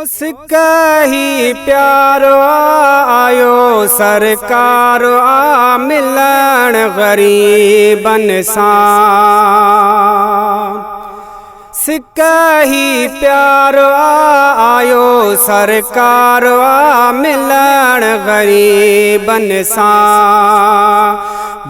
सिकही प्यारो आयो सरकार आ मिलन गरीबन सां। सिकही प्यारो आयो सरकार आ मिलन गरीबन सां।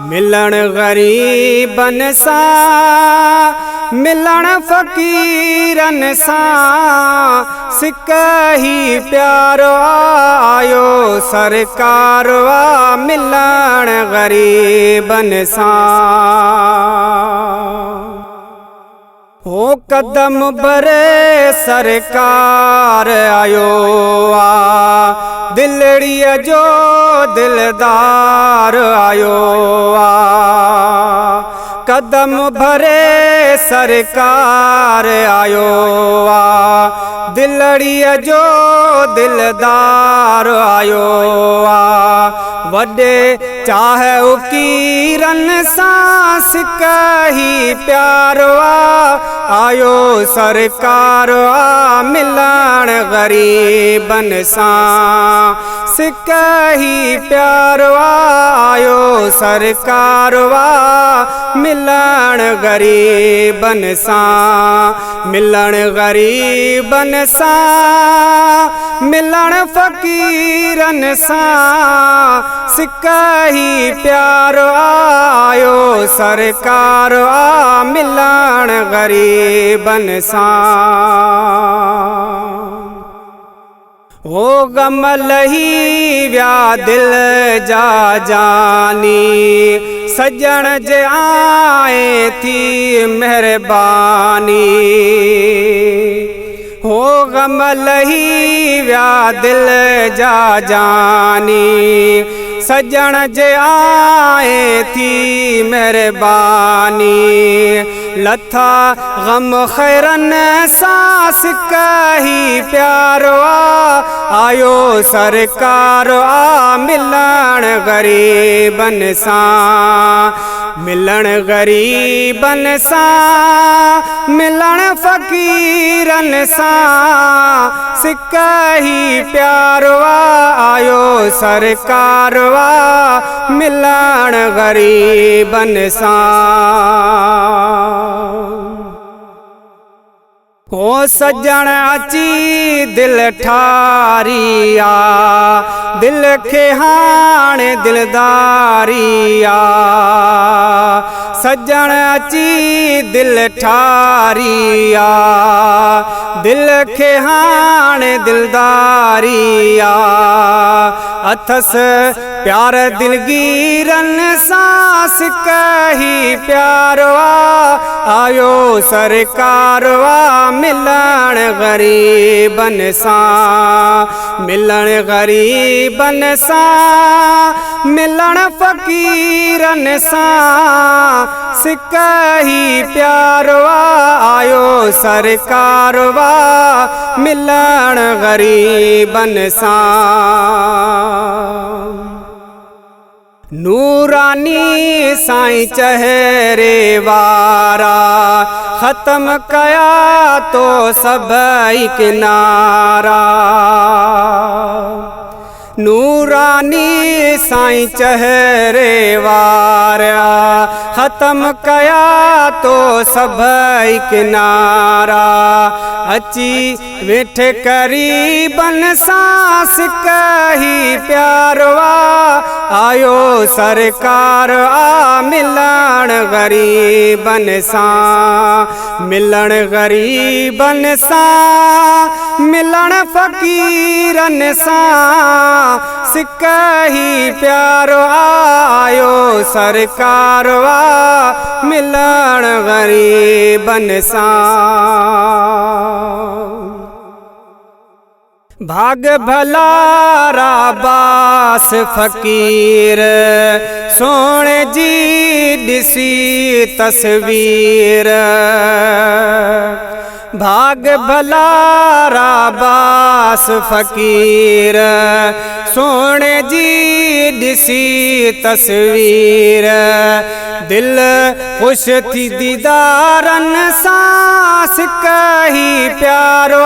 मिलन गरीबन सां मिलन फ़कीरन सां। सिकही प्यारो आयो सरकार आ मिलन गरीबन सां। हो कदम भरे सरकार आयो आ दिलड़ीअ जो दिलदार आयो आ। कदम भरे सरकार आयो आ दिलड़ीअ जो दिलदार आयो आ। वॾे चाह उकीरन सां सिकही प्यारो आयो सरकार आ मिलन गरीबन सां। सिकही प्यारो आयो सरकार आ मिलन गरीबन सां। मिलन गरीबन सां मिलन फ़कीरन सां। सिकही प्यारो आयो सरकार आ मिलन गरीबन सां। हो गम लही विया दिल जा जानी सजण जे आए थी मेहरबानी। हो गम लही विया दिल जा जानी सजण जे आए थी मेहरबानी। लथा गम खैरन सां सिकही प्यारो आयो सरकार आ मिलन गरीबन सां। मिलन गरीबन सां मिलन फ़कीरन सां। सिकही प्यारो आयो सरकार आ मिलन गरीबन सां। हो सजण अची दिल ठारी आ दिल खे हाणे दिलदारी आ। सजण अची दिल ठारी आ दिल खे हाणे दिलदारी आ। अथस प्यार दिलगीरन सां सिकही प्यारो आयो सरकार आ मिलन गरीबन सां। मिलन गरीबन सां मिलन फ़कीरन सां। सिकही प्यारो आयो सरकार आ मिलन गरीबन सां। नूरानी साईं चेहरे वारा ख़त्म कया तो सभई किनारा। नूरानी साईं चेहरे वारा ख़त्म कया तो सभई किनारा। अची वेठे करीबन सां सिकही प्यारो आयो सरकार आ मिलन गरीबन सां। मिलन गरीबन सां मिलन फ़कीरन सां। सिकही प्यारो आयो सरकार आ मिलन गरीबन सां। भाग भलारा बास फ़कीर सोणे जी ॾिसी तस्वीर। भाग भलारा बास फ़कीर सोणे जी ॾिसी तस्वीर। दिल खुश थी दीदारन सां सिकही प्यारो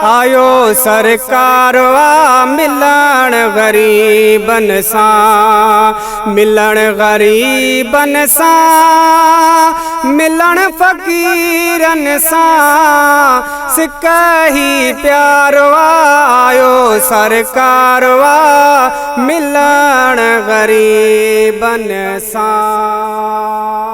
आयो सरकार वा मिलण गरीबन सां, मिलण गरीबन सां, मिलण फ़कीरन सां, सिक ही प्यार वा आयो सरकार वा मिलण गरीबन सां।